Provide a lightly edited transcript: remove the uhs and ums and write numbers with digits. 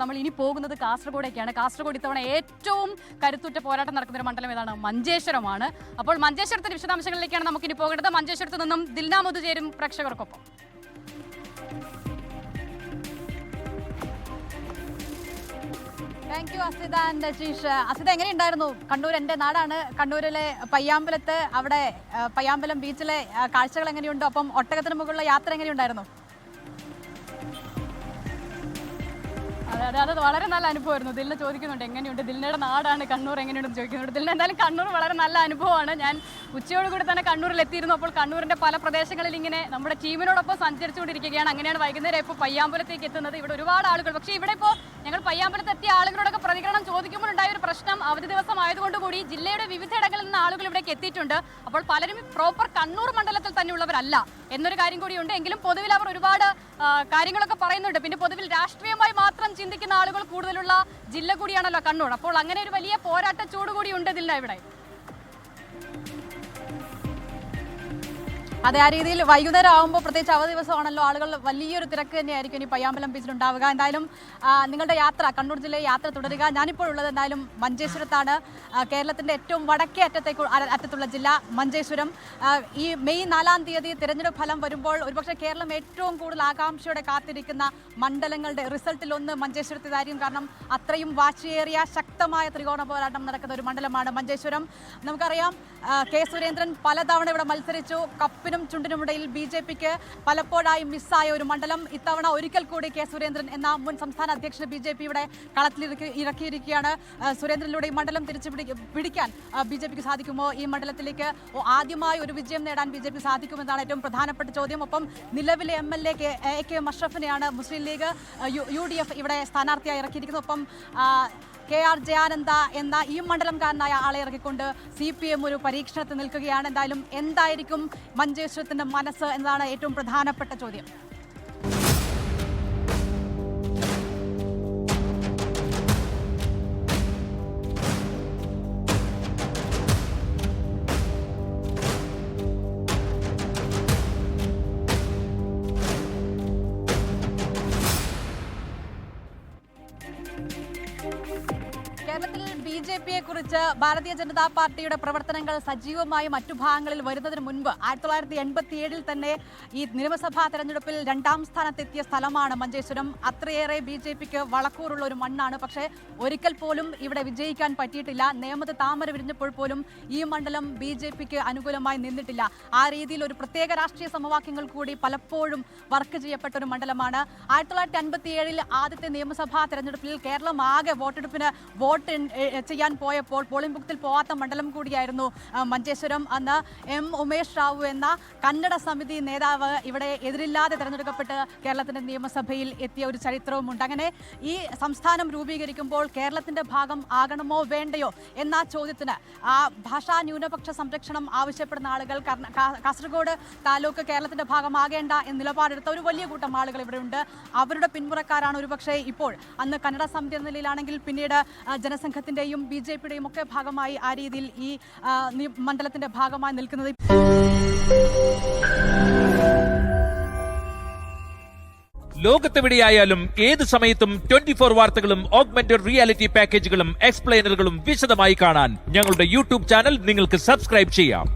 നമ്മൾ ഇനി പോകുന്നത് കാസർഗോഡേക്കാണ്. കാസർഗോഡ് ഇത്തവണ ഏറ്റവും കരുത്തുറ്റ പോരാട്ടം നടക്കുന്ന ഒരു മണ്ഡലം ഏതാണ്? മഞ്ചേശ്വരമാണ്. അപ്പോൾ മഞ്ചേശ്വരത്തിന്റെ വിശദാംശങ്ങളിലേക്കാണ് നമുക്കിനി പോകേണ്ടത്. മഞ്ചേശ്വരത്ത് നിന്നും ദിൽന മധു ചേരും പ്രേക്ഷകർക്കൊപ്പം. Thank you Asitha and Ajeesh. Asitha, എങ്ങനെയുണ്ടായിരുന്നു? കണ്ണൂർ എൻ്റെ നാടാണ്. കണ്ണൂരിലെ പയ്യാമ്പലത്ത്, അവിടെ പയ്യാമ്പലം ബീച്ചിലെ കാഴ്ചകൾ എങ്ങനെയുണ്ട്? അപ്പം ഒട്ടകത്തിന് മുകളിലുള്ള യാത്ര എങ്ങനെയുണ്ടായിരുന്നു? അത് വളരെ നല്ല അനുഭവമായിരുന്നു. ദിലിനെ ചോദിക്കുന്നുണ്ട് എങ്ങനെയുണ്ട്, ദിലിനയുടെ നാടാണ് കണ്ണൂർ, എങ്ങനെയുണ്ടെന്ന് ചോദിക്കുന്നുണ്ട്. ദിലിന് എന്തായാലും കണ്ണൂർ വളരെ നല്ല അനുഭവമാണ്. ഞാൻ ഉച്ചയോടുകൂടി തന്നെ കണ്ണൂരിൽ എത്തിയിരുന്നു. അപ്പോൾ കണ്ണൂരിൻ്റെ പല പ്രദേശങ്ങളിൽ ഇങ്ങനെ നമ്മുടെ ടീമിനോടൊപ്പം സഞ്ചരിച്ചുകൊണ്ടിരിക്കുകയാണ്. അങ്ങനെയാണ് വൈകുന്നേരം ഇപ്പോൾ പയ്യാമ്പലത്തേക്ക് എത്തുന്നത്. ഇവിടെ ഒരുപാട് ആളുകൾ, പക്ഷേ ഇവിടെ ഇപ്പോൾ ഞങ്ങൾ പയ്യാമ്പലത്ത് എത്തിയ ആളുകളോടൊക്കെ പ്രതികരണം ചോദിക്കുമ്പോൾ ഉണ്ടായ ഒരു പ്രശ്നം, അവധി ദിവസം ആയതുകൊണ്ട് കൂടി ജില്ലയുടെ വിവിധയിടങ്ങളിൽ നിന്ന് ആളുകൾ ഇവിടേക്ക് എത്തിയിട്ടുണ്ട്. അപ്പോൾ പലരും പ്രോപ്പർ കണ്ണൂർ മണ്ഡലത്തിൽ തന്നെയുള്ളവരല്ല എന്നൊരു കാര്യം കൂടിയുണ്ട്. എങ്കിലും പൊതുവിൽ അവർ ഒരുപാട് കാര്യങ്ങളൊക്കെ പറയുന്നുണ്ട്. പിന്നെ പൊതുവിൽ രാഷ്ട്രീയമായി മാത്രം ചിന്തിക്കുന്ന ആളുകൾ കൂടുതലുള്ള ജില്ല കൂടിയാണല്ലോ കണ്ണൂർ. അപ്പോൾ അങ്ങനെ ഒരു വലിയ പോരാട്ട ചൂട് കൂടി ഉണ്ട് ഇതില്ല ഇവിടെ. അതെ, ആ രീതിയിൽ വൈകുന്നേരം ആകുമ്പോൾ, പ്രത്യേകിച്ച് അവധി ദിവസമാണല്ലോ, ആളുകൾ വലിയൊരു തിരക്ക് തന്നെയായിരിക്കും ഇനി പയ്യാമ്പലം ബീച്ചിൽ ഉണ്ടാവുക. എന്തായാലും നിങ്ങളുടെ യാത്ര, കണ്ണൂർ ജില്ലയിൽ യാത്ര തുടരുക. ഞാനിപ്പോൾ ഉള്ളത് എന്തായാലും മഞ്ചേശ്വരത്താണ്. കേരളത്തിൻ്റെ ഏറ്റവും വടക്കേ അറ്റത്തുള്ള ജില്ല മഞ്ചേശ്വരം. ഈ മെയ് 4-ാം തീയതി തിരഞ്ഞെടുപ്പ് ഫലം വരുമ്പോൾ ഒരുപക്ഷെ കേരളം ഏറ്റവും കൂടുതൽ ആകാംക്ഷയോടെ കാത്തിരിക്കുന്ന മണ്ഡലങ്ങളുടെ റിസൾട്ടിലൊന്ന് മഞ്ചേശ്വരത്തേതായിരിക്കും. കാരണം അത്രയും വാശിയേറിയ ശക്തമായ ത്രികോണ പോരാട്ടം നടക്കുന്ന ഒരു മണ്ഡലമാണ് മഞ്ചേശ്വരം. നമുക്കറിയാം, കെ സുരേന്ദ്രൻ പലതവണ ഇവിടെ മത്സരിച്ചു. കപ്പിനും ചുണ്ടിനുമിടയിൽ BJPക്ക് പലപ്പോഴായി മിസ്സായ ഒരു മണ്ഡലം. ഇത്തവണ ഒരിക്കൽ കൂടി കെ സുരേന്ദ്രൻ എന്ന മുൻ സംസ്ഥാന അധ്യക്ഷൻ BJP ഇവിടെ കളത്തിൽ ഇറക്കിയിരിക്കുകയാണ്. സുരേന്ദ്രനിലൂടെ ഈ മണ്ഡലം തിരിച്ചു പിടിക്കാൻ BJPക്ക് സാധിക്കുമോ? ഈ മണ്ഡലത്തിലേക്ക് ആദ്യമായി ഒരു വിജയം നേടാൻ BJP സാധിക്കുമെന്നാണ് ഏറ്റവും പ്രധാനപ്പെട്ട ചോദ്യം. ഒപ്പം നിലവിലെ MLA AK മഷ്റഫിനെയാണ് മുസ്ലിം ലീഗ് UDF ഇവിടെ സ്ഥാനാർത്ഥിയായി ഇറക്കിയിരിക്കുന്നത്. ഒപ്പം KR ജയാനന്ദ എന്ന ഈ മണ്ഡലംകാരനായ ആളെ ഇറക്കിക്കൊണ്ട് CPM ഒരു പരീക്ഷണത്തിൽ നിൽക്കുകയാണ്. എന്തായിരിക്കും മഞ്ചേശ്വരത്തിന്റെ മനസ്സ് എന്നതാണ് ഏറ്റവും പ്രധാനപ്പെട്ട ചോദ്യം. കേരളത്തിൽ BJPയെ കുറിച്ച് ഭാരതീയ ജനതാ പാർട്ടിയുടെ പ്രവർത്തനങ്ങൾ സജീവമായി മറ്റു ഭാഗങ്ങളിൽ വരുന്നതിന് മുൻപ് 1987 തന്നെ ഈ നിയമസഭാ തെരഞ്ഞെടുപ്പിൽ 2-ാം സ്ഥാനത്തെത്തിയ സ്ഥലമാണ് മഞ്ചേശ്വരം. അത്രയേറെ BJPക്ക് വളക്കൂറുള്ള ഒരു മണ്ണാണ്. പക്ഷേ ഒരിക്കൽ പോലും ഇവിടെ വിജയിക്കാൻ പറ്റിയിട്ടില്ല. നേമത്ത് താമര വിരിഞ്ഞപ്പോൾ പോലും ഈ മണ്ഡലം BJPക്ക് അനുകൂലമായി നിന്നിട്ടില്ല. ആ രീതിയിൽ ഒരു പ്രത്യേക രാഷ്ട്രീയ സമവാക്യങ്ങൾ കൂടി പലപ്പോഴും വർക്ക് ചെയ്യപ്പെട്ട ഒരു മണ്ഡലമാണ്. 1957 ആദ്യത്തെ നിയമസഭാ തെരഞ്ഞെടുപ്പിൽ കേരളം ആകെ വോട്ടെടുപ്പിന് വോട്ട് ചെയ്യാൻ പോയപ്പോൾ പോളിംഗ് ബൂത്തിൽ പോവാത്ത മണ്ഡലം കൂടിയായിരുന്നു മഞ്ചേശ്വരം. അന്ന് M ഉമേഷ് റാവു എന്ന കന്നഡ സമിതി നേതാവ് ഇവിടെ എതിരില്ലാതെ തെരഞ്ഞെടുക്കപ്പെട്ട് കേരളത്തിന്റെ നിയമസഭയിൽ എത്തിയ ഒരു ചരിത്രവുമുണ്ട്. അങ്ങനെ ഈ സംസ്ഥാനം രൂപീകരിക്കുമ്പോൾ കേരളത്തിന്റെ ഭാഗം ആകണമോ വേണ്ടയോ എന്ന ചോദ്യത്തിന് ഭാഷാ ന്യൂനപക്ഷ സംരക്ഷണം ആവശ്യപ്പെടുന്ന ആളുകൾ, കാസർഗോഡ് താലൂക്ക് കേരളത്തിന്റെ ഭാഗമാകേണ്ട എന്ന നിലപാടെടുത്ത ഒരു വലിയ കൂട്ടം ആളുകൾ ഇവിടെയുണ്ട്. അവരുടെ പിന്മുറക്കാരാണ് ഒരുപക്ഷെ ഇപ്പോൾ, അന്ന് കന്നഡ സമിതി എന്ന നിലയിലാണെങ്കിൽ പിന്നീട് ജനസംഘത്തിന്റെയും BJPയുടെയും ഒക്കെ ഭാഗമായി ആ രീതിയിൽ ഈ മണ്ഡലത്തിന്റെ ഭാഗമായി നിൽക്കുന്നത്. ലോകത്തെവിടെയായാലും ഏത് സമയത്തും 24 വാർത്തകളും ഓഗ്മെന്റഡ് റിയാലിറ്റി പാക്കേജുകളും എക്സ്പ്ലെയിനറുകളും വിശദമായി കാണാൻ ഞങ്ങളുടെ YouTube ചാനൽ നിങ്ങൾക്ക് സബ്സ്ക്രൈബ് ചെയ്യാം.